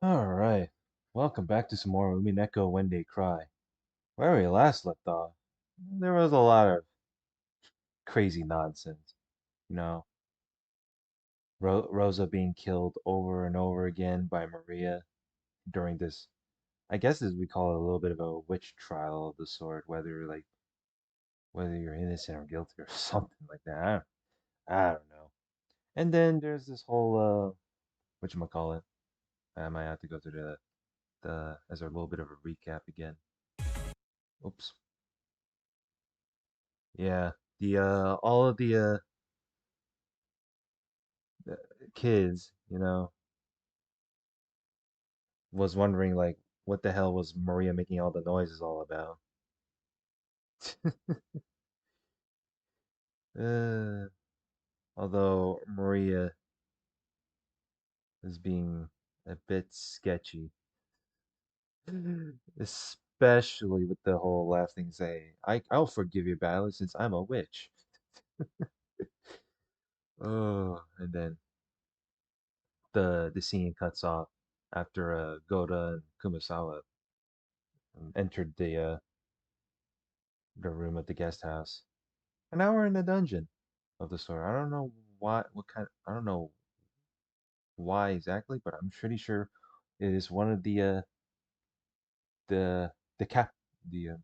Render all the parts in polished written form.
Alright, welcome back to some more Umineko When They Cry. Where we last left off, there was a lot of crazy nonsense. You know, Rosa being killed over and over again by Maria during this, I guess as we call it, a little bit of a witch trial of the sort, whether you're innocent or guilty or something like that. I don't know. And then there's this whole, whatchamacallit. I might have to go through the as a little bit of a recap again. Oops. Yeah, the all of the kids, was wondering like what the hell was Maria making all the noises all about. uh, Although Maria is being a bit sketchy, especially with the whole last thing say, I'll forgive you badly since I'm a witch. Oh, and then the scene cuts off after Goda and Kumasawa entered the room at the guest house. And now we're in the dungeon of the store. I don't know I don't know why exactly, but I'm pretty sure it is one of the the cap the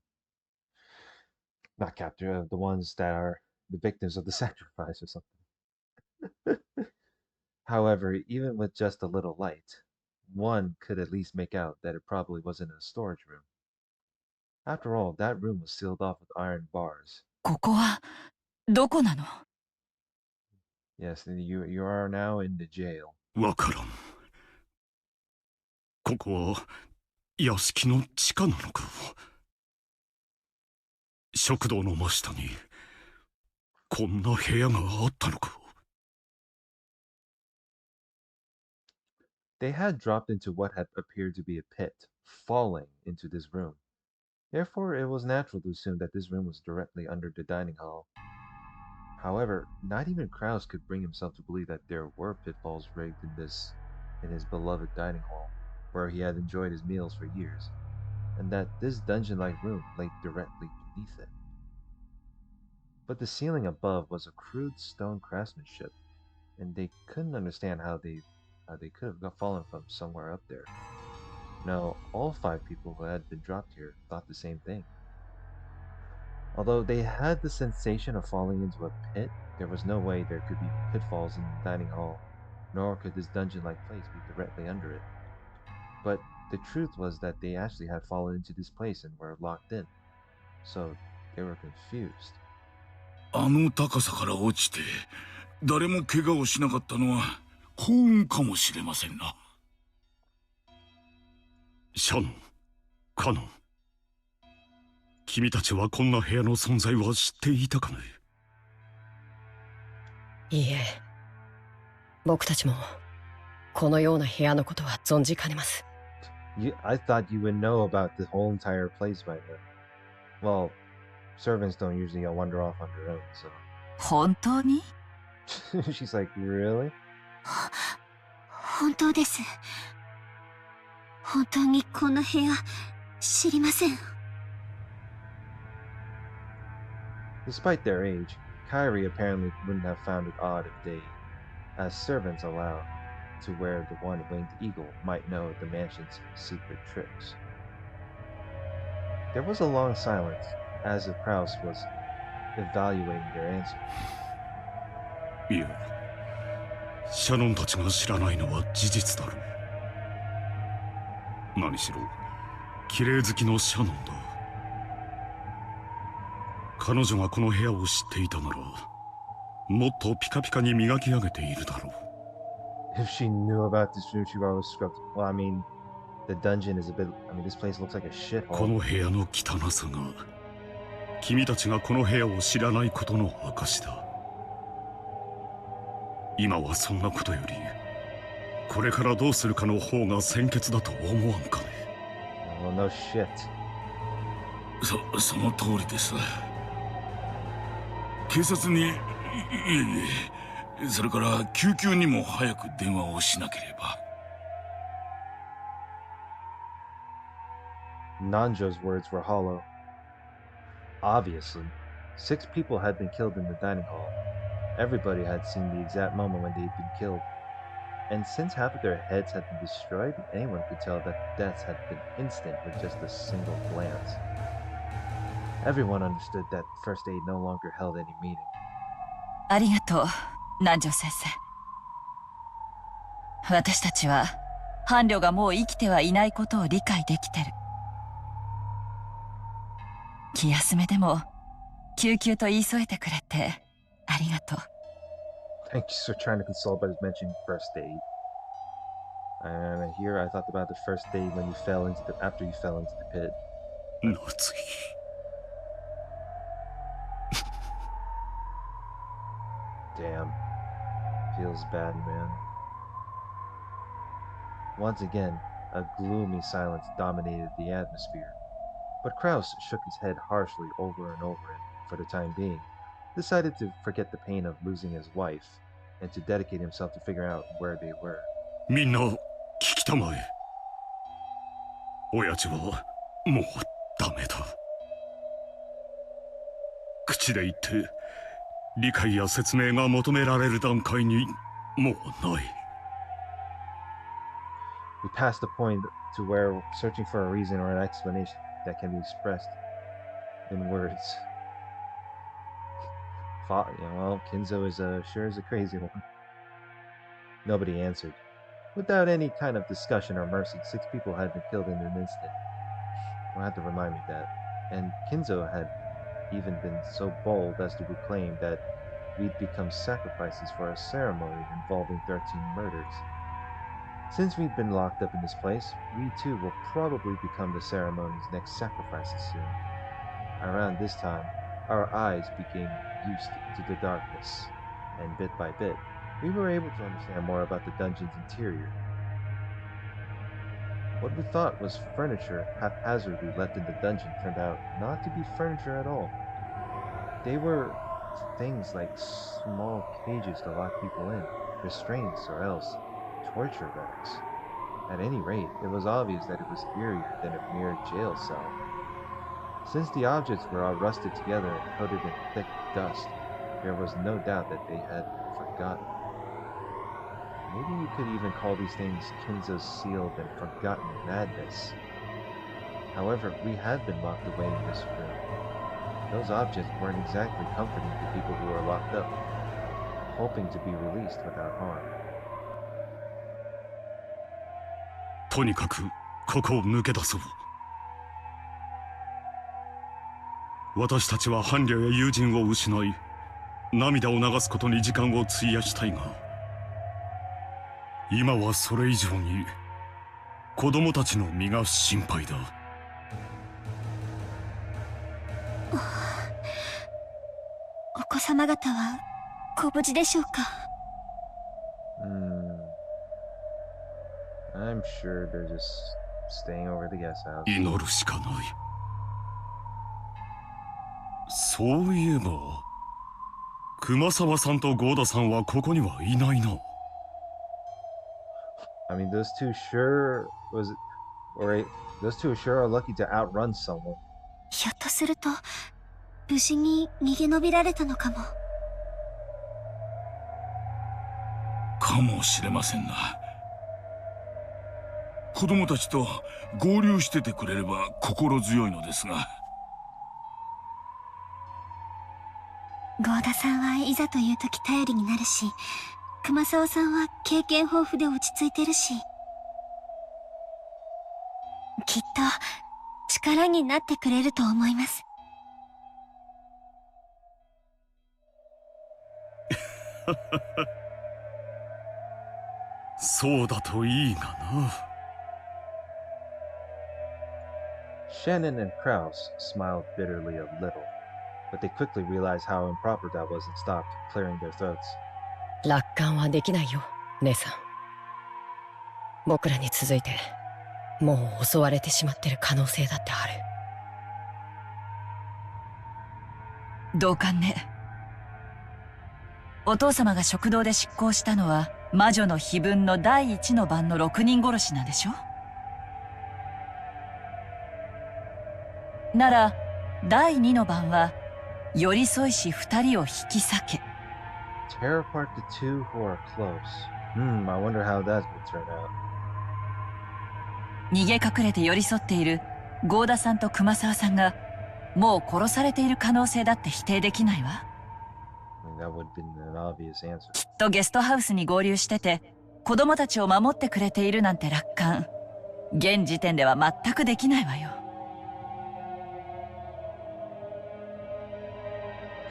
not capture the ones that are the victims of the sacrifice or something. However, even with just a little light, one could at least make out that it probably wasn't a storage room. After all, that room was sealed off with iron bars. ここはどこなの？ Yes, and you are now in the jail. わからん。ここは屋敷の地下なのか。食堂の真下にこんな部屋があったのか。They had dropped into what had appeared to be a pit, falling into this room. Therefore, it was natural to assume that this room was directly under the dining hall. However, not even Kraus could bring himself to believe that there were pitfalls rigged in his beloved dining hall, where he had enjoyed his meals for years, and that this dungeon-like room lay directly beneath it. But the ceiling above was a crude stone craftsmanship, and they couldn't understand how they could have fallen from somewhere up there. No, all 5 people who had been dropped here thought the same thing. Although they had the sensation of falling into a pit, there was no way there could be pitfalls in the dining hall, nor could this dungeon-like place be directly under it. But the truth was that they actually had fallen into this place and were locked in, so they were confused. あの高さから落ちて誰も怪我をしなかったのは幸運かもしれませんな。シャノン、カノン、君たちはこんな部屋の存在は知っていたかね。いいえ、僕たちもこのような部屋のことは存じかねます。I thought you would know about the whole entire place by now. Well, servants don't usually wander off on their own, so. 本当に？ She's like, really? 本当です。本当にこの部屋知りません。Despite their age, Kyrie apparently wouldn't have found it odd if they, as servants allowed to wear the one-winged eagle, might know the mansion's secret tricks. There was a long silence, as if Kraus was evaluating their answer. いや、シャノンたちが知らないのは事実だろう。何しろ綺麗好きのシャノンだ。彼女がこの部屋を知っていたならもっとピカピカに磨き上げているだろう。If she knew about this room, she probably struck. Well, I mean, the dungeon is a bit. I mean, this place looks like a shithole. この部屋の汚さが君たちがこの部屋を知らないことの証だ。今はそんなことよりこれからどうするかの方が先決だと思わんかね。Well, no shit. その通りです。警察にいえそれから救急にも早く電話をしなければ。Nanjo's words were hollow. Obviously, 6 people had been killed in the dining hall. Everybody had seen the exact moment when they'd been killed. And since half of their heads had been destroyed, anyone could tell that deaths had been instant with just a single glance. Everyone understood that first aid no longer held any meaning. ありがとう、南條先生。私たちは伴侶がもう生きてはいないことを理解できてる。気休めでも救急と言い添えてくれてありがとう。Thank you for trying to console by mentioning first aid. And here I thought about the first aid when you fell into the after you fell into the pit. 夏井。Damn. Feels bad, man. Once again, a gloomy silence dominated the atmosphere. But Kraus shook his head harshly over and over and, for the time being, decided to forget the pain of losing his wife and to dedicate himself to figure out where they were. みんな聞きたまえ。親父はもうダメだ。口で言って理解や説明が求められる段階にもうない。We passed the point to where searching for a reason or an explanation that can be expressed in words. Well, Kinzo is sure is a crazy one. Nobody answered. Without any kind of discussion or mercy, 6 people had been killed in an instant. You'll have to remind me that. And Kinzo had even been so bold as to proclaim that we'd become sacrifices for a ceremony involving 13 murders. Since we've been locked up in this place, we too will probably become the ceremony's next sacrifices soon. Around this time, our eyes became used to the darkness, and bit by bit, we were able to understand more about the dungeon's interior. What we thought was furniture haphazardly left in the dungeon turned out not to be furniture at all. They were things like small cages to lock people in, restraints, or else torture racks. At any rate, it was obvious that it was eerier than a mere jail cell. Since the objects were all rusted together and coated in thick dust, there was no doubt that they had been forgotten. Maybe you could even call these things Kinzo's sealed and forgotten madness. However, we had been locked away in this room. Those objects weren't exactly comforting to people who were locked up, hoping to be released without harm. とにかくここを抜け出そう。私たちは伴侶や友人を失い、涙を流すことに時間を費やしたいが、今はそれ以上に子供たちの身が心配だ。お子様方はご無事でしょうか。I'm sure they're just staying over the guest house. 祈るしかない。そういえば、熊沢さんと郷田さんはここにはいないな。I mean, those two sure are lucky to outrun someone. ひょっとすると無事に逃げ延びられたのかも。かもしれませんな。子供たちと合流しててくれれば心強いのですが。郷田さんはいざという時頼りになるし、熊沢さんは経験豊富で落ち着いてるし、きっと力になってくれると思います。そうだといいがな。Shannon and Krause smiled bitterly a little, but they quickly realized how improper that was and stopped, clearing their throats. 楽観はできないよ、姉さん。僕らに続いて、もう襲われてしまってる可能性だってある。同感ね。お父様が食堂で執行したのは魔女の碑文の第一の番の6人殺しなんでしょ？なら第2の番は寄り添いし2人を引き裂け。 Tear apart the two who are close. I wonder how that would turn out. 逃げ隠れて寄り添っている郷田さんと熊沢さんがもう殺されている可能性だって否定できないわ。That would have been an obvious answer. きっとゲストハウスに合流してて子供たちを守ってくれているなんて楽観、現時点では全くできないわよ。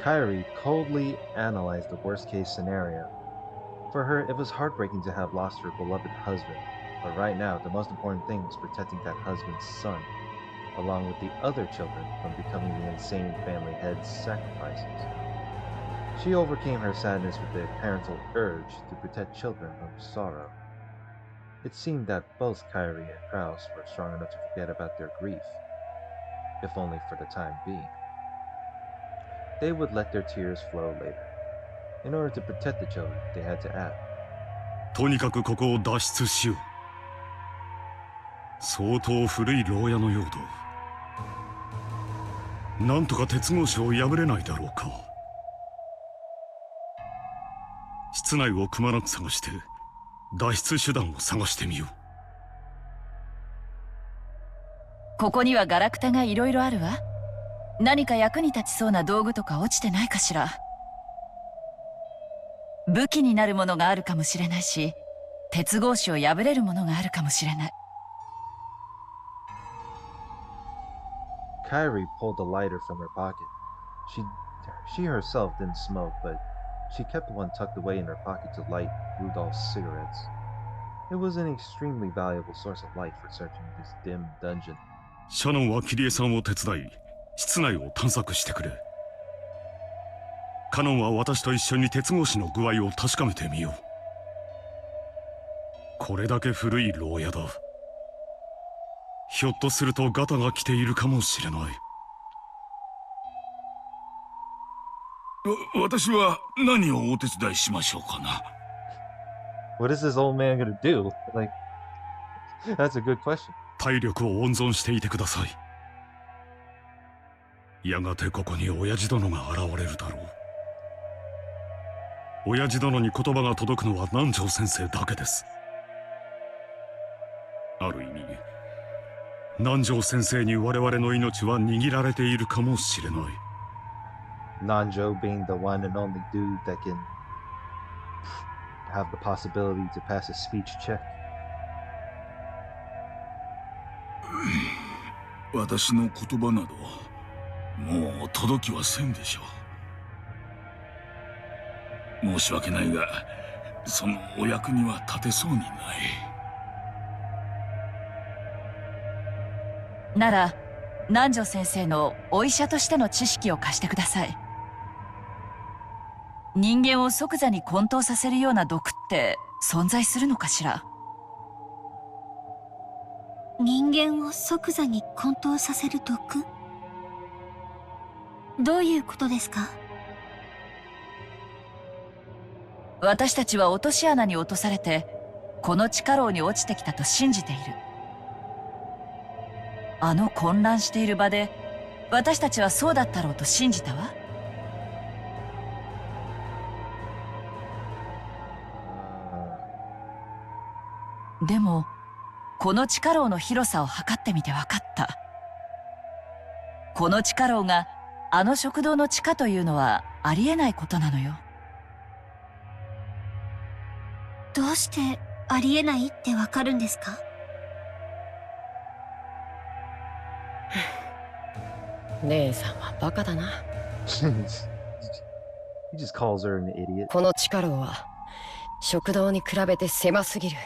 Kyrie coldly analyzed the worst-case scenario. For her, it was heartbreaking to have lost her beloved husband, but right now, the most important thing was protecting that husband's son, along with the other children from becoming the insane family head's sacrifices. She overcame her sadness with the parental urge to protect children from sorrow. It seemed that both Kyrie and Kraus were strong enough to forget about their grief, if only for the time being. They would let their tears flow later. In order to protect the children, they had to act. とにかくここを脱出しよう。相当古い牢屋のようだ。なんとか鉄格子を破れないだろうか。室内をくまなく探して脱出手段を探してみよう。ここにはガラクタがいろいろあるわ。何か役に立ちそうな道具とか落ちてないかしら。武器になるものがあるかもしれないし、鉄格子を破れるものがあるかもしれない。Kyrie pulled a lighter from her pocket. She herself didn't smoke, but she kept one tucked away in her pocket to light Rudolph's cigarettes. It was an extremely valuable source of light for searching this dim dungeon. シャノンはキリエさんを手伝い、室内を探索してくれ。カノンは私と一緒に鉄格子の具合を確かめてみよう。これだけ古い牢屋だ。ひょっとするとガタが来ているかもしれない。私は何をお手伝いしましょうかな。What is this old man gonna do? Like, that's a good question. 体力を温存していてください。やがてここに親父殿が現れるだろう。親父殿に言葉が届くのは南條先生だけです。ある意味、南條先生に我々の命は握られているかもしれない。Nanjo being the one and only dude that can have the possibility to pass a speech check. 私の言葉などもう届きはせんでしょう。申し訳ないが、そのお役には立てそうにない。なら南條先生のお医者としての知識を貸してください。人間を即座に混沌させるような毒って存在するのかしら。人間を即座に混沌させる毒？どういうことですか？私たちは落とし穴に落とされてこの地下牢に落ちてきたと信じている。あの混乱している場で私たちはそうだったろうと信じたわ。でもこの地下牢の広さを測ってみて分かった。この地下牢があの食堂の地下というのはありえないことなのよ。どうしてありえないってわかるんですか？姉さんはバカだな。He just calls her an idiot. この地下牢は食堂に比べて狭すぎる。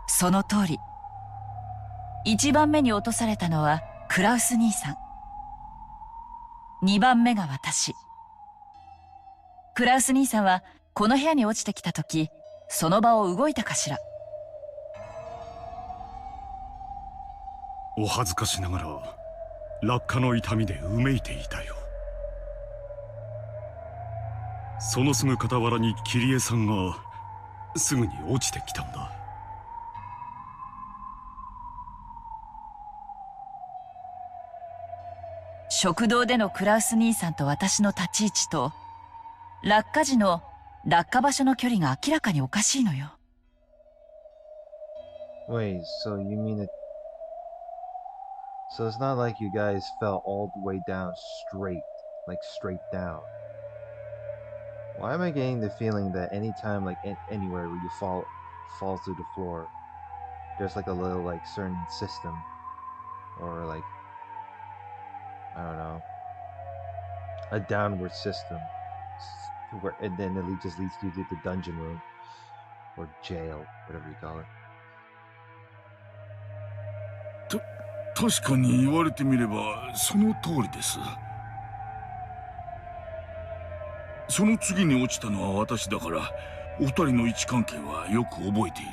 その通り。1番目に落とされたのはクラウス兄さん。2番目が私。クラウス兄さんはこの部屋に落ちてきた時、その場を動いたかしら。お恥ずかしながら落下の痛みでうめいていたよ。そのすぐ傍らにキリエさんがすぐに落ちてきたんだ。食堂でのクラウス兄さんと私の立ち位置と、落下時の落下場所の距離が明らかにおかしいのよ。Wait, so you mean it? So it's not like you guys fell all the way down straight, like straight down. Why am I getting the feeling that anytime, like anywhere where you fall to the floor, there's like a little like certain system, or like I don't know, a downward system, where and then it just leads you to the dungeon room or jail, whatever you call it. 確かに言われてみればその通りです。その次に落ちたのは私だから、お二人の位置関係はよく覚えている。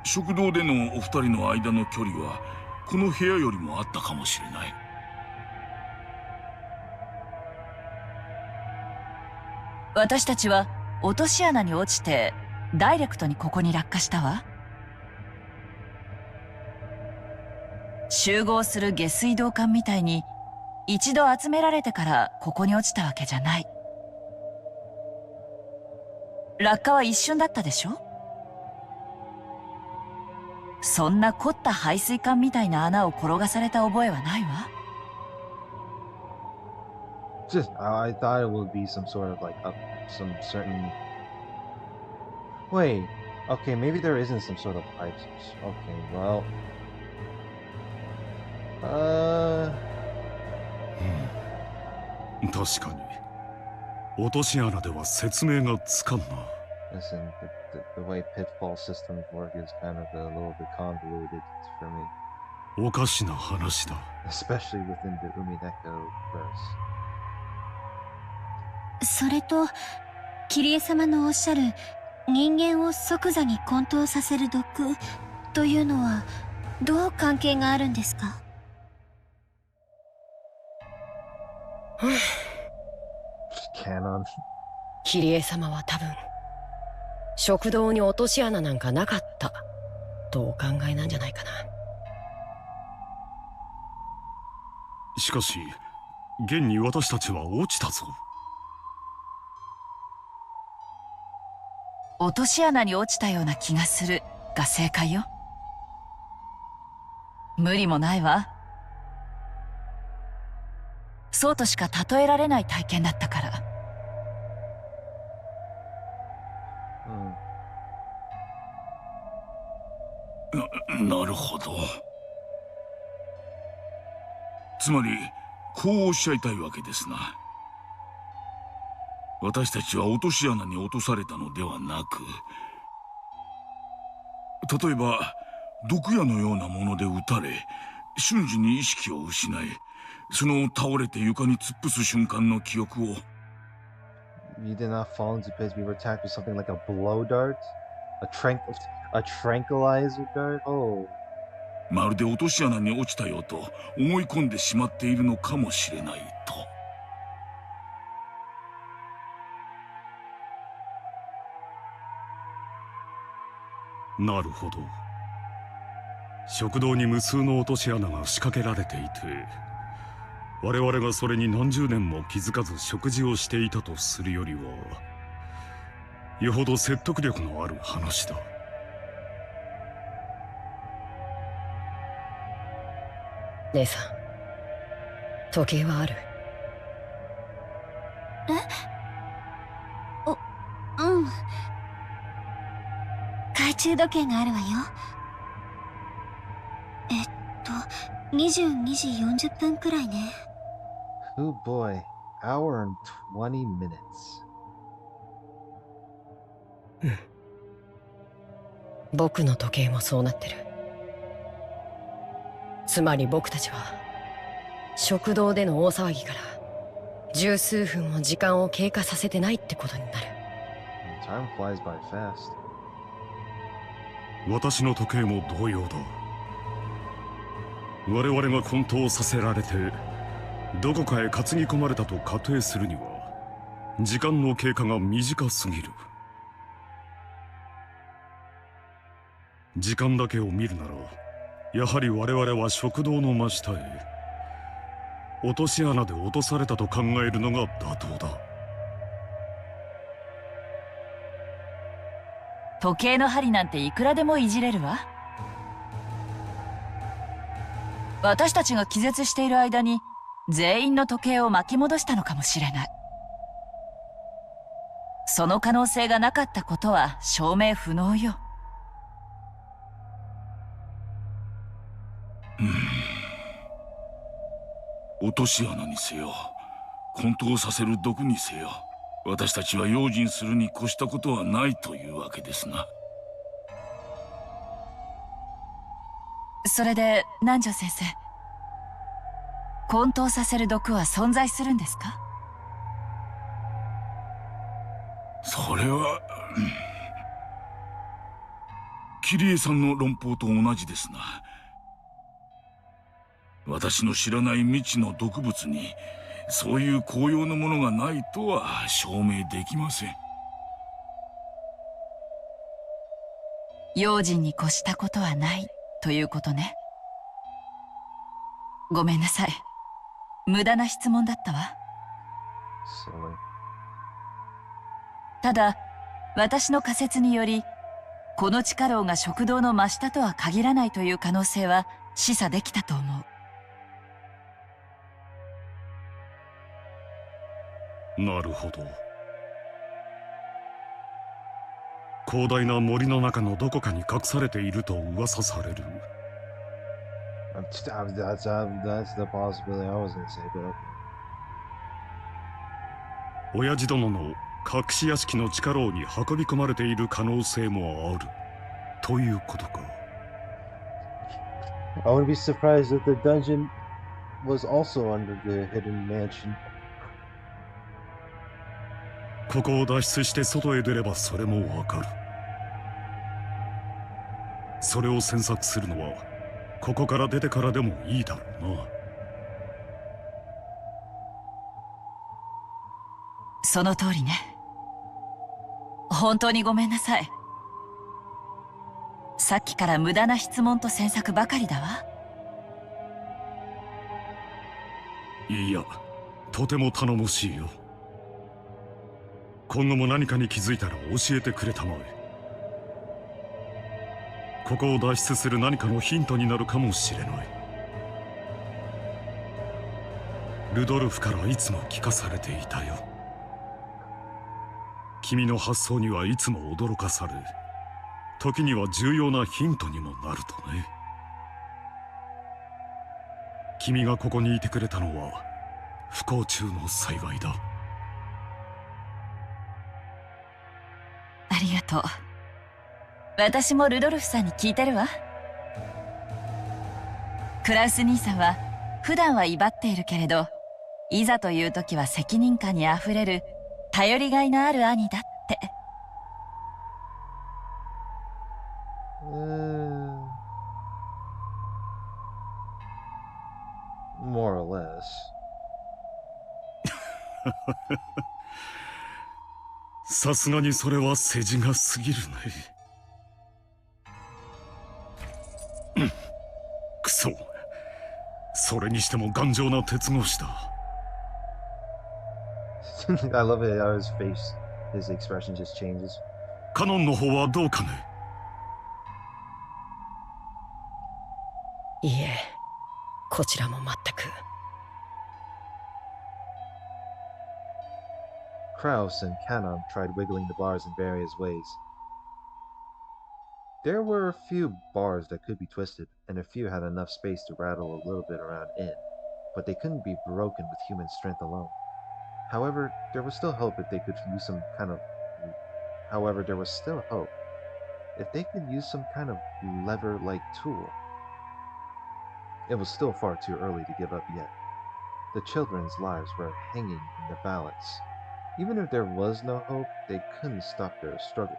食堂でのお二人の間の距離はこの部屋よりもあったかもしれない。私たちは落とし穴に落ちてダイレクトにここに落下したわ。集合する下水道管みたいに一度集められてからここに落ちたわけじゃない。落下は一瞬だったでしょ。そんな凝った排水管みたいな穴を転がされた覚えはないわ。Just I thought it would be some sort of like some certain. Wait, okay, maybe there isn't some sort of pipes. Okay, well. 確かに落とし穴では説明がつかんな。Listen, the way pitfall systems work is kind of a little bit convoluted for me. おかしな話だ。 Especially within the Umineko verse. それと桐江様のおっしゃる人間を即座に混沌させる毒というのはどう関係があるんですか？Canon. 桐江様は多分食堂に落とし穴なんかなかったとお考えなんじゃないかな。しかし現に私たちは落ちたぞ。落とし穴に落ちたような気がするが正解よ。無理もないわ。そうとしか例えられない体験だったから。なるほど。つまりこうおっしゃいたいわけですな。私たちは落とし穴に落とされたのではなく、例えば毒矢のようなもので撃たれ瞬時に意識を失い、その倒れて床に突っ伏す瞬間の記憶を。 You did not fall into pits. We were attacked with something like a blow dart, a tranquilizer dart. Oh. まるで落とし穴に落ちたよと思い込んでしまっているのかもしれないと。なるほど。食堂に無数の落とし穴が仕掛けられていて、我々がそれに何十年も気づかず食事をしていたとするよりはよほど説得力のある話だ。姉さん、時計はある？うん。懐中時計があるわよ。22時40分くらいね。Oh boy, hour and 20 minutes. 僕の時計もそうなってる。つまり僕たちは食堂での大騒ぎから十数分も時間を経過させてないってことになる。Time flies by fast. 私の時計も同様だ。我々が混沌させられてどこかへ担ぎ込まれたと仮定するには時間の経過が短すぎる。時間だけを見るならやはり我々は食堂の真下へ。落とし穴で落とされたと考えるのが妥当だ。時計の針なんていくらでもいじれるわ。私たちが気絶している間に全員の時計を巻き戻したのかもしれない。その可能性がなかったことは証明不能よ。落とし穴にせよ、混沌させる毒にせよ、私たちは用心するに越したことはないというわけですな。それで南條先生、混沌させる毒は存在するんですか？それは桐江さんの論法と同じですな。私の知らない未知の毒物にそういう効用のものがないとは証明できません。用心に越したことはないということね。ごめんなさい。無駄な質問だったわ。Silly. ただ、私の仮説により、この地下牢が食堂の真下とは限らないという可能性は示唆できたと思う。なるほど。広大な森の中のどこかに隠されていると噂される。That's the possibility I was gonna say, but okay. 親父殿の隠し屋敷の地下牢に運び込まれている可能性もあるということか。I wouldn't be surprised if the dungeon was also under the hidden mansion. ここを脱出して外へ出ればそれもわかる。それを詮索するのはここから出てからでもいいだろうな。その通りね。本当にごめんなさい。さっきから無駄な質問と詮索ばかりだわ。いや、とても頼もしいよ。今後も何かに気づいたら教えてくれたまえ。ここを脱出する何かのヒントになるかもしれない。ルドルフからいつも聞かされていたよ。君の発想にはいつも驚かされ、時には重要なヒントにもなるとね。君がここにいてくれたのは不幸中の幸いだ。ありがとう。私もルドルフさんに聞いてるわ。クラウス兄さんは普段は威張っているけれど、いざという時は責任感にあふれる頼りがいのある兄だって。More or less. さすがにそれは世辞が過ぎるね。くそ。それにしても頑丈な鉄格子だ。I love it how his expression just changes. カノンの方はどうかね。いいえ、こちらも全く。Kraus and Kanon tried wiggling the bars in various ways. There were a few bars that could be twisted, and a few had enough space to rattle a little bit around in, but they couldn't be broken with human strength alone. However, there was still hope if they could use some kind of lever-like tool. It was still far too early to give up yet. The children's lives were hanging in the balance. Even if there was no hope, they couldn't stop their struggle.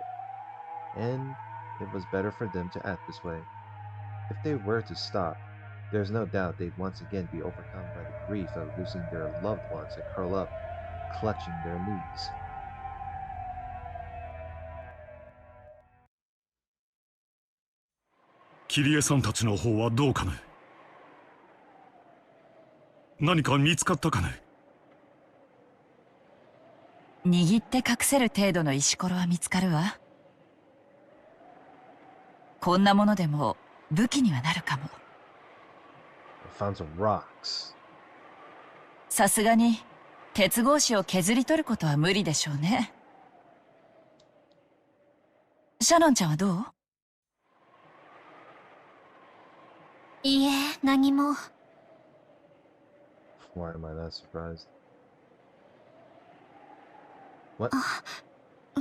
And it was better for them to act this way. If they were to stop, there's no doubt they'd once again be overcome by the grief of losing their loved ones and curl up, clutching their knees. 桐江さんたちの方はどうかね。何か見つかったかね。握って隠せる程度の石ころは見つかるわ。こんなものでも武器にはなるかも。I found some rocks. さすがに鉄格子を削り取ることは無理でしょうね。シャノンちゃんはどう？いいえ、何も。Why am I not surprised? What?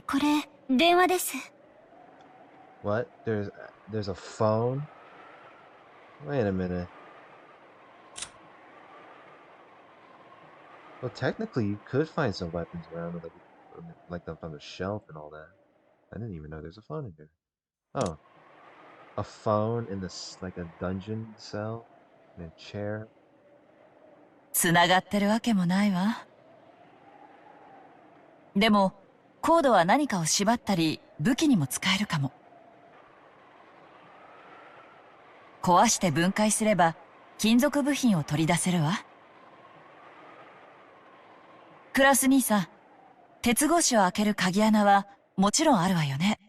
これ、電話です。What? There's a phone? Wait a minute. Well, technically, you could find some weapons around, like up on the shelf and all that. I didn't even know there's a phone in here. Oh, a phone in this like a dungeon cell, in a chair. つながってるわけもないわ。でもコードは何かを縛ったり武器にも使えるかも。壊して分解すれば金属部品を取り出せるわ。クラウス兄さん、鉄格子を開ける鍵穴はもちろんあるわよね。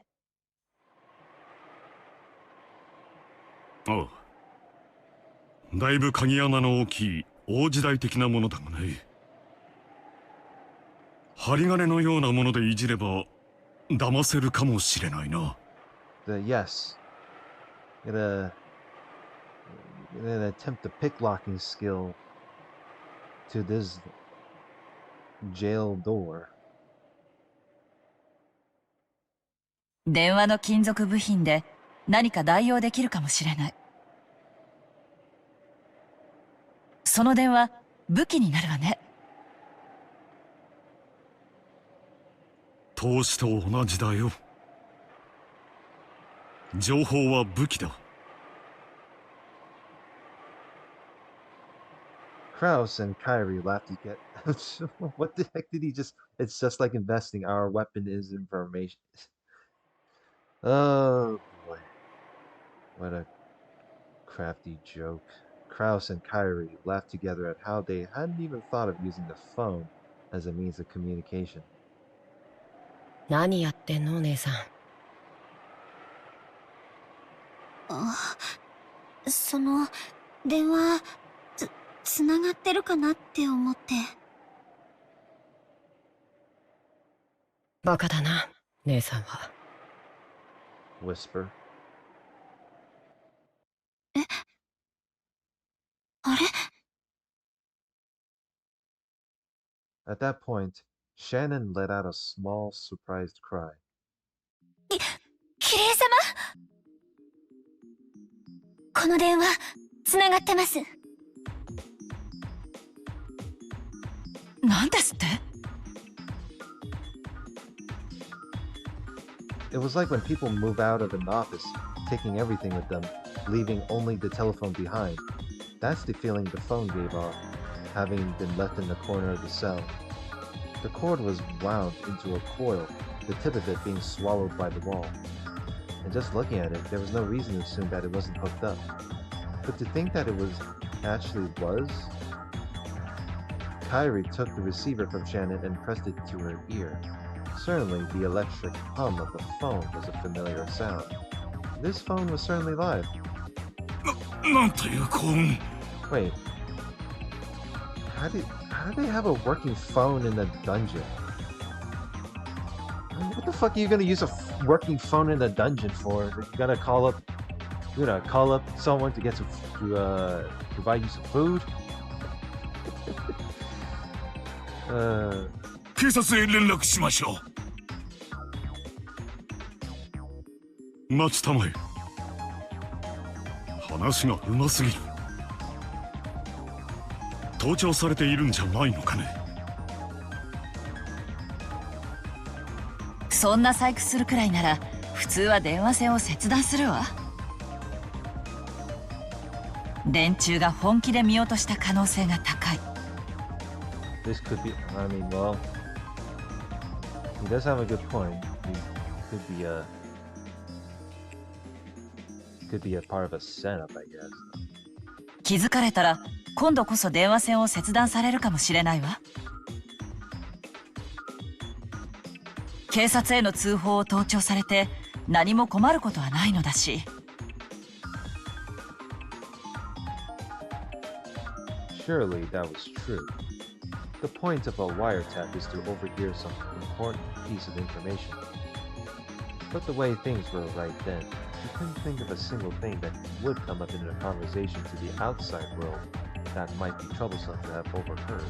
ああ。だいぶ鍵穴の大きい大時代的なものだがね。針金のようなものでいじれば騙せるかもしれないな。Yes, get an attempt a picklocking skill to this jail door. 電話の金属部品で何か代用できるかもしれない。その電話、武器になるわね。投資と同じだよ。情報は武器だ。Kraus and Kyrie laughed to get. What the heck did he just? It's just like investing. Our weapon is information. Oh boy. What a crafty joke. Kraus and Kyrie laughed together at how they hadn't even thought of using the phone as a means of communication. 何やってんの姉さん。その、電話、つながってるかなって思って。バカだな、姉さんは。Whisper. あれ？ At that point, Shannon let out a small, surprised cry. キリエ様？この電話、つながってます。なんですって？ It was like when people move out of an office, taking everything with them, leaving only the telephone behind. That's the feeling the phone gave off, having been left in the corner of the cell. The cord was wound into a coil, the tip of it being swallowed by the wall. And just looking at it, there was no reason to assume that it wasn't hooked up. But to think that it actually was? Kyrie took the receiver from Shannon and pressed it to her ear. Certainly, the electric hum of the phone was a familiar sound. This phone was certainly live. なんという幸運。 Wait, how did they have a working phone in the dungeon? What the fuck are you gonna use a working phone in the dungeon for? You're gonna call up someone to provide you some food? 警察へ連絡しましょう。待ちたまえ。話がうますぎる。盗聴されているんじゃないのかね。そんな細工するくらいなら普通は電話線を切断するわ。電柱が本気で見落とした可能性が高い。This could be, I mean, well, he does have a good point. He could be Could be a part of a setup, I guess. 気づかれたら今度こそ電話線を切断されるかもしれないわ。警察への通報を盗聴されて何も困ることはないのだし。Surely that was true. The point of a wiretap is to overhear some important piece of information. But the way things were right then, she couldn't think of a single thing that would come up in a conversation to the outside world that might be troublesome to have overheard.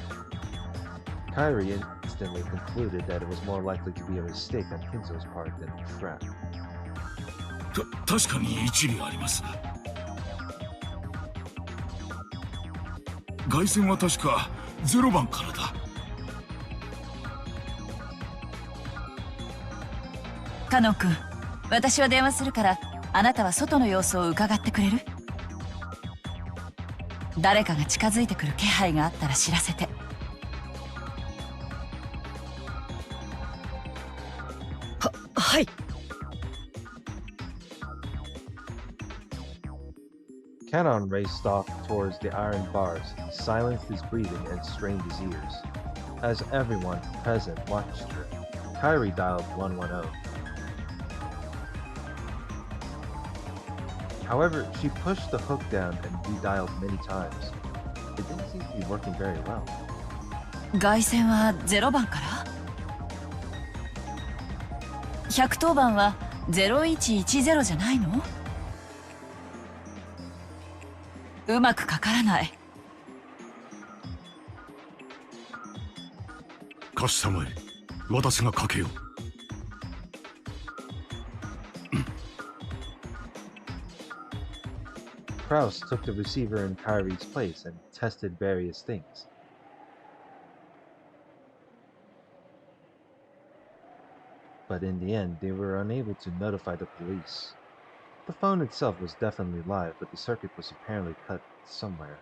Kyrie instantly concluded that it was more likely to be a mistake on Kinzo's part than a trap. 確かに一理あります。外線は確か0番からだ。カノン君、私は電話するからあなたは外の様子を伺ってくれる？誰かが近づいてくる気配があったら知らせて。はい。Canon raced off towards the iron bars, silenced his breathing, and strained his ears. As everyone present watched her, Kyrie dialed 110. However, she pushed the hook down and redialed many times. It didn't seem to be working very well. 外線は0番から？ 110番は0110じゃないの？うまくかからない。貸したまえ。私がかけよう。Kraus took the receiver in Kyrie's place and tested various things. But in the end, they were unable to notify the police. The phone itself was definitely live, but the circuit was apparently cut somewhere.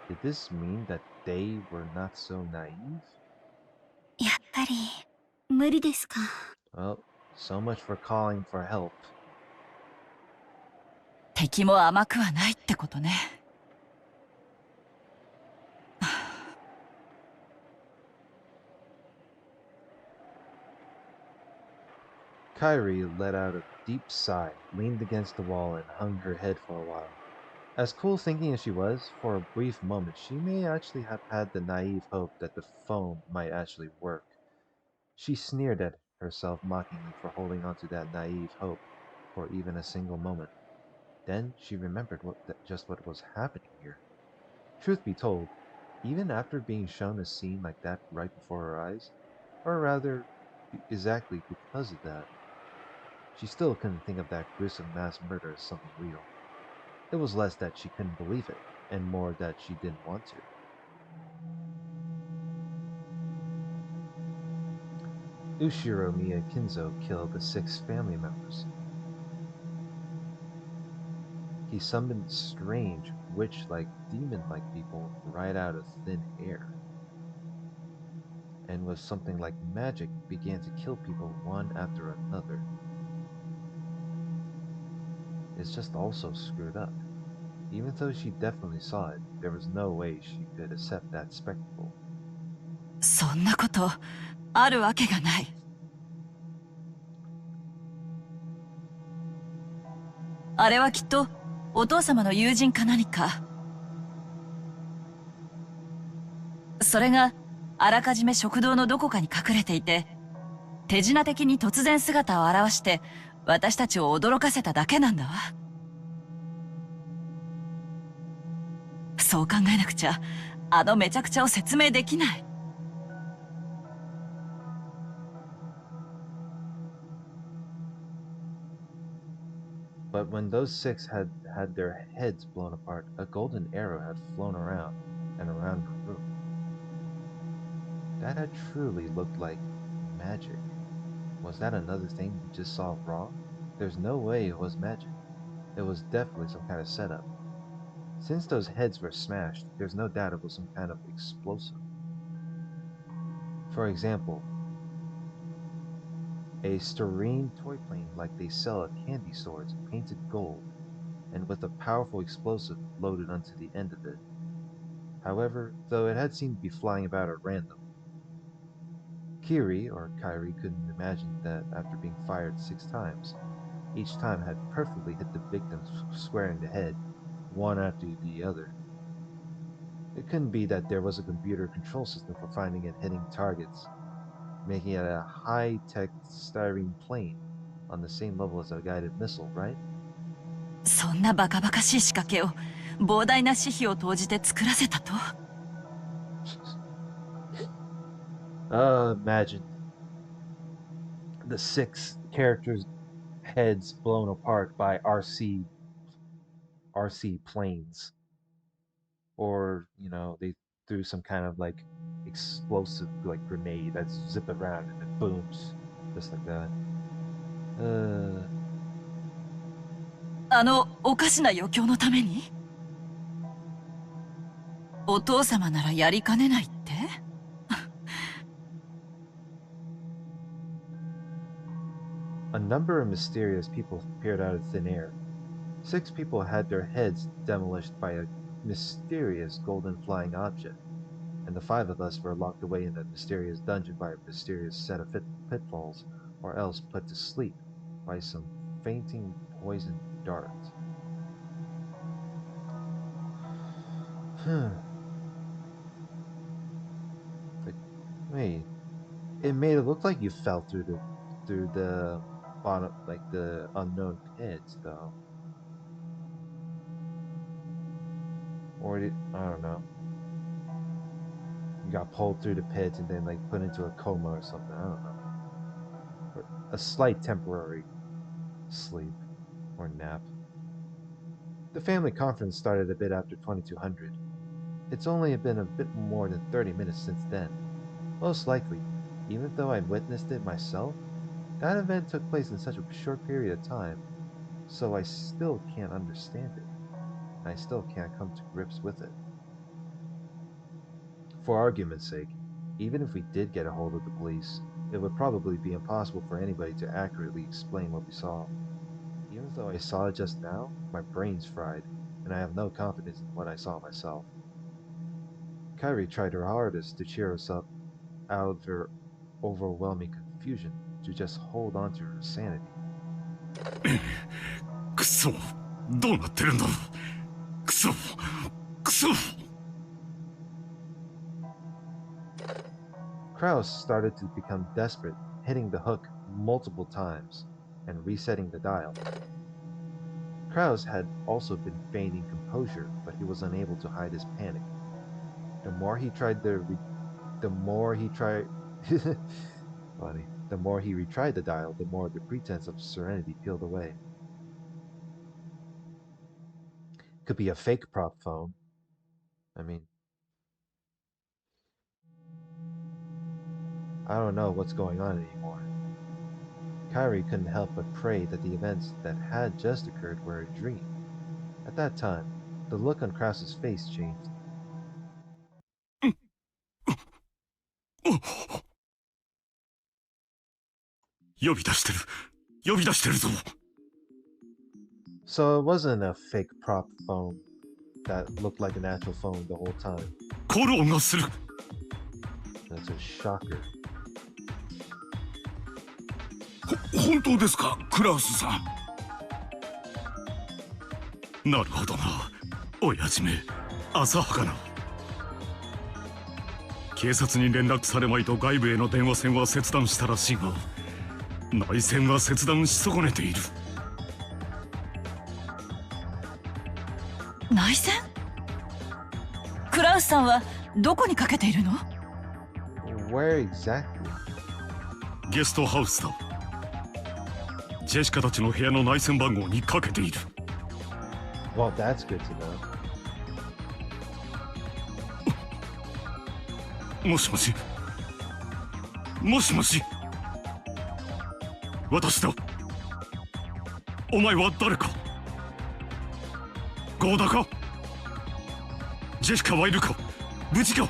Did this mean that they were not so naive? やっぱり無理ですか。Well, so much for calling for help. 敵も甘くはないってことね。Kyrie let out a deep sigh, leaned against the wall, and hung her head for a while. As cool thinking as she was, for a brief moment she may actually have had the naive hope that the phone might actually work. She sneered at herself mockingly for holding on to that naive hope for even a single moment. Then she remembered just what was happening here. Truth be told, even after being shown a scene like that right before her eyes, or rather, exactly because of that, she still couldn't think of that gruesome mass murder as something real. It was less that she couldn't believe it, and more that she didn't want to. Ushiro Miyakinzo killed the 6 family members. He summoned strange, witch-like, demon-like people right out of thin air. And with something like magic, began to kill people one after another. It's just all so screwed up. Even though she definitely saw it, there was no way she could accept that spectacle. そんなことあるわけがない。あれはきっとお父様の友人か何か。それがあらかじめ食堂のどこかに隠れていて、手品的に突然姿を現して私たちを驚かせただけなんだわ。そう考えなくちゃあのめちゃくちゃを説明できない。But when those 6 had had their heads blown apart, a golden arrow had flown around and around the room. That had truly looked like magic. Was that another thing we just saw wrong? There's no way it was magic. It was definitely some kind of setup. Since those heads were smashed, there's no doubt it was some kind of explosive. For example, a styrene toy plane like they sell at candy stores, painted gold, and with a powerful explosive loaded onto the end of it. However, though it had seemed to be flying about at random, Kyrie couldn't imagine that after being fired 6 times, each time had perfectly hit the victim square in the head, one after the other. It couldn't be that there was a computer control system for finding and hitting targets, making it a high-tech styrene plane on the same level as a guided missile, right? そんなバカバカしい仕掛けを膨大な私費を投じて作らせたと。Imagine the 6 characters' heads blown apart by RC planes, or they threw some kind of like explosive like grenade that's zip around and it booms just like that. あのおかしな余興のために？お父様ならやりかねないって？A number of mysterious people appeared out of thin air. 6 people had their heads demolished by a mysterious golden flying object, and the 5 of us were locked away in that mysterious dungeon by a mysterious set of pitfalls, or else put to sleep by some fainting poison dart. Like, wait, it made it look like you fell through the bottom, like the unknown pit, though. Or I don't know. You got pulled through the pit and then like put into a coma or something. I don't know. Or a slight temporary sleep or nap. The family conference started a bit after 2200. It's only been a bit more than 30 minutes since then. Most likely, even though I witnessed it myself, that event took place in such a short period of time, so I still can't understand it. I still can't come to grips with it. For argument's sake, even if we did get a hold of the police, it would probably be impossible for anybody to accurately explain what we saw. Even though I saw it just now, my brain's fried, and I have no confidence in what I saw myself. Kyrie tried her hardest to cheer us up out of her overwhelming confusion, to just hold on to her sanity. くそ、どうなってるんだ。くそ、くそ。Kraus started to become desperate, hitting the hook multiple times and resetting the dial. Kraus had also been feigning composure, but he was unable to hide his panic. The more he tried funny. The more he retried the dial, the more the pretense of serenity peeled away. Could be a fake prop phone. I mean, I don't know what's going on anymore. Kyrie couldn't help but pray that the events that had just occurred were a dream. At that time, the look on Kraus's face changed. 呼び出してる。呼び出してるぞ。So it wasn't a fake prop phone that looked like an actual phone the whole time. コール音がする。That's a shocker. 本当ですか、クラウスさん。なるほどな。親父め、浅はかな。警察に連絡されまいと外部への電話線は切断したらしいが、内線は切断し損ねている。内線？クラウスさんはどこにかけているの？ Where exactly? ゲストハウスだ。ジェシカたちの部屋の内線番号にかけている。Well, that's good to know. もしもし。もしもし。私だ。お前は誰か。ゴーダか。ジェシカはいるか。無事か。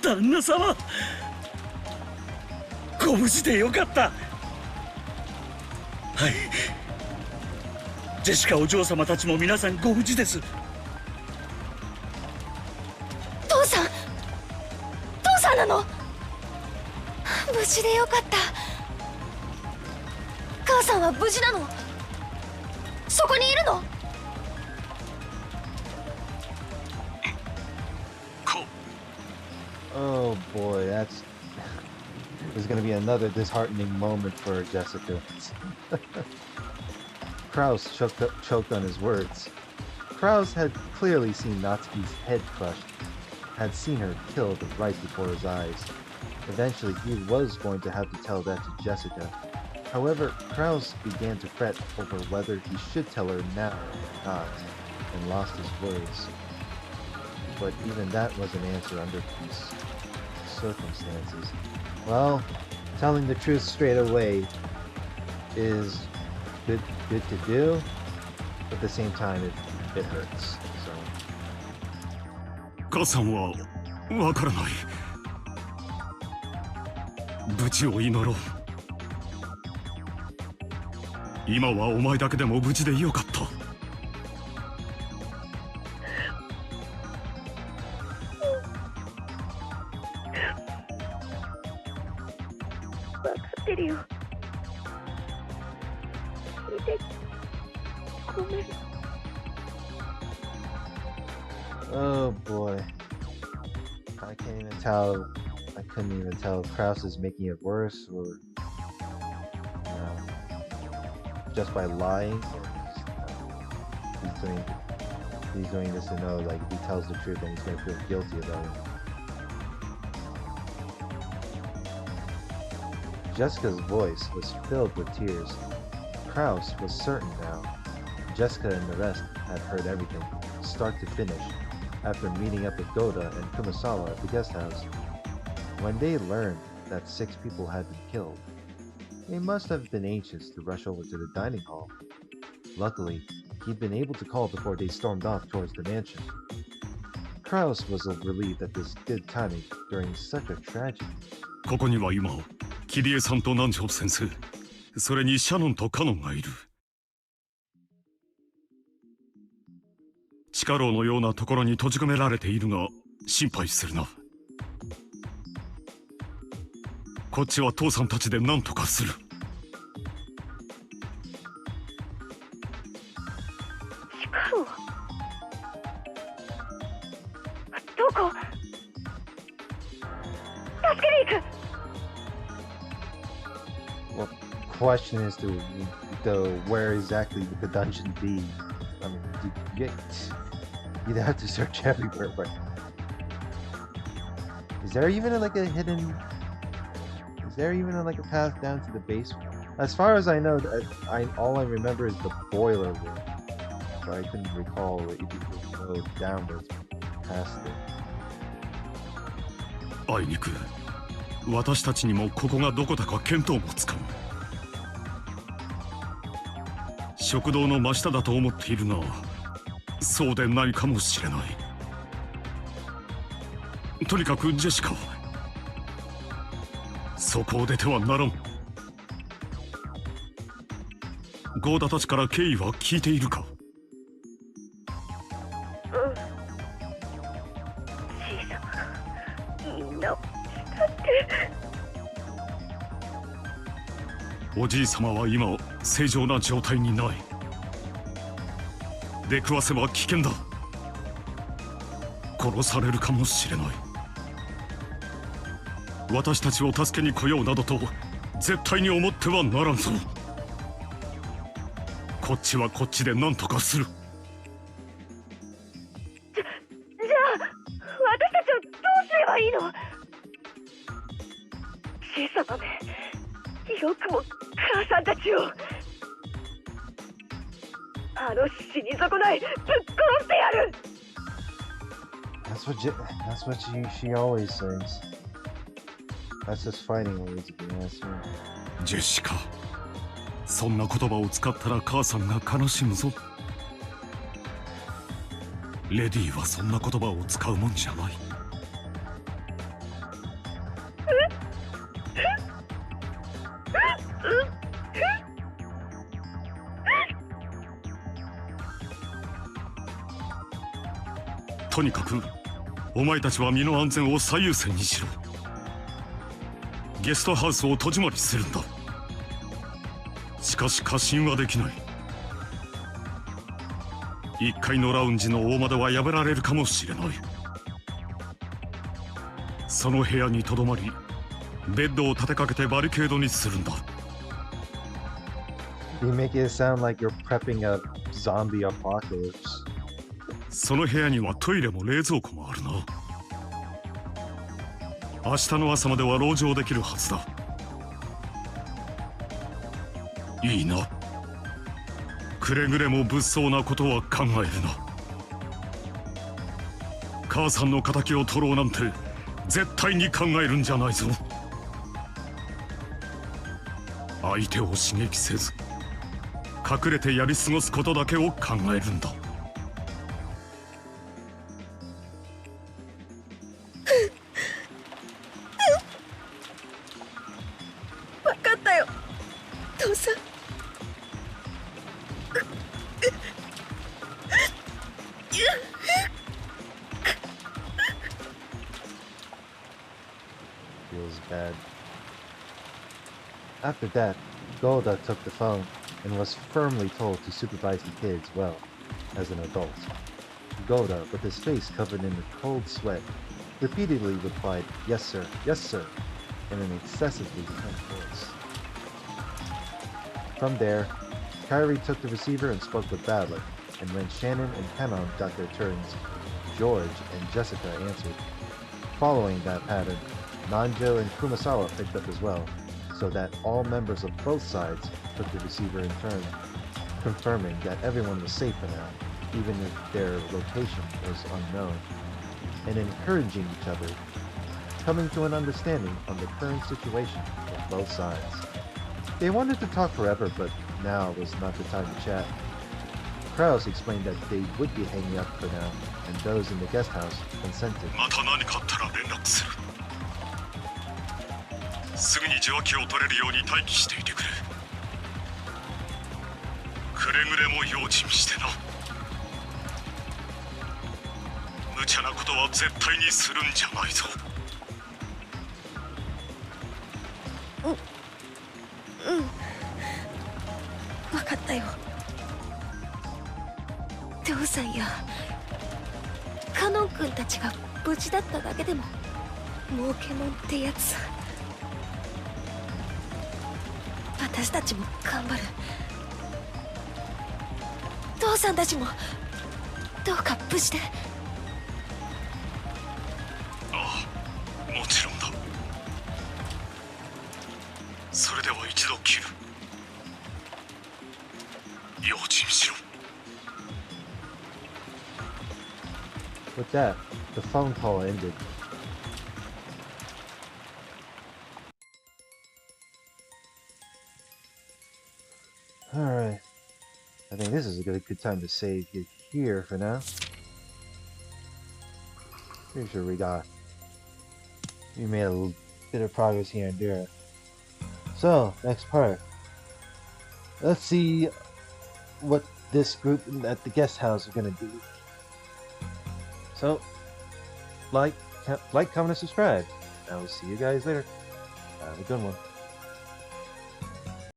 旦那様、こご無事でよかった。はい、ジェシカお嬢様たちも皆さんご無事です。父さん、父さんなの？無事でよかった。母さんは無事なの？そこにいるの？Oh boy, there's gonna be another disheartening moment for Jessica. Kraus choked on his words. Kraus had clearly seen Natsuki's head crushed, had seen her killed right before his eyes. Eventually, he was going to have to tell that to Jessica. However, Kraus began to fret over whether he should tell her now or not, and lost his words. But even that was an answer under these circumstances. Well, telling the truth straight away is good to do, but at the same time it hurts. So 母さんはわからない。無事を祈ろう。今はお前だけでも無事でよかった。分かってるよ。聞いてごめん。Oh boy. I can't even tell. I couldn't even tell if Kraus is making it worse or just by lying. Or he's doing this to know, like, if he tells the truth, then he's gonna feel guilty about it. Jessica's voice was filled with tears. Kraus was certain now. Jessica and the rest had heard everything, start to finish, after meeting up with Goda and Kumasawa at the guest house. When they learned that 6 people had been killed, they must have been anxious to rush over to the dining hall. Luckily, he'd been able to call before they stormed off towards the mansion. Kraus was relieved at this good timing during such a tragedy. ここには今、キリエさんと南條先生、それにシャノンとカノンがいる。地下牢のようなところに閉じ込められているが心配するな。こっちは父さんたちで何とかする。地下牢？どこ？助けに行く。Well, question is to where exactly would the dungeon be? I mean, you'd have to search everywhere, but is there even a path down to the basement? As far as I know, all I remember is the boiler room, so I couldn't recall if you could go downwards past it. あいにく私たちにもここがどこだか見当もつかん。食堂の真下だと思っているがそうでないかもしれない。とにかくジェシカ、そこを出てはならん。ゴーダたちから経緯は聞いているか？小さなみんなおじい様は今正常な状態にない。出くわせば危険だ。殺されるかもしれない。私たちを助けに来ようなどと絶対に思ってはならんぞ。こっちはこっちで何とかする。じゃあ私たちはどうすればいいの？小さなめ、よくも母さんたちを。あの死に損ないぶっ殺してやる。That's what she always says. That's just fighting words, if you ask me. ジェシカ、そんな言葉を使ったら母さんが悲しむぞ。レディーはそんな言葉を使うもんじゃない。とにかくお前たちは身の安全を最優先にしろ。ゲストハウスを戸締まりするんだ。しかし過信はできない。1階のラウンジの大窓は破られるかもしれない。その部屋にとどまりベッドを立てかけてバリケードにするんだ。 You make it sound like you're prepping a zombie apocalypse. その部屋にはトイレも冷蔵庫もあるな。明日の朝までは籠城できるはずだ。いいな。くれぐれも物騒なことは考えるな。母さんの敵を取ろうなんて絶対に考えるんじゃないぞ。相手を刺激せず隠れてやり過ごすことだけを考えるんだ。分かったよ父さん。Feels bad. After that, Golda took the phone and was firmly told to supervise the kids well, as an adult. Golda, with his face covered in a cold sweat, repeatedly replied, yes sir, in an excessively tense voice. From there, Kyrie took the receiver and spoke with Badler, and when Shannon and Kanon got their turns, George and Jessica answered. Following that pattern, Nanjo and Kumasawa picked up as well, so that all members of both sides took the receiver in turn, confirming that everyone was safe for now, even if their location was unknown, and encouraging each other, coming to an understanding on the current situation of both sides. They wanted to talk forever, but now was not the time to chat. Krause explained that they would be hanging up for now, and those in the guest house consented. また何かあったら連絡する。すぐに受話器を取れるように待機していてくれ。くれぐれも用心してな。無茶なことは絶対にするんじゃないぞ。分かったよ。父さんやカノン君たちが無事だっただけでも儲けもんってやつさ。私たちも頑張る。父さんたちもどうか無事で。ああ、もちろんだ。それでは一度切る。用心しろ。With that, the phone call ended. Alright. I think this is a good time to save it here for now. Pretty sure we made a bit of progress here and there. So, next part. Let's see what this group at the guest house is gonna do. So, like, comment, and subscribe. I will see you guys later. Have a good one.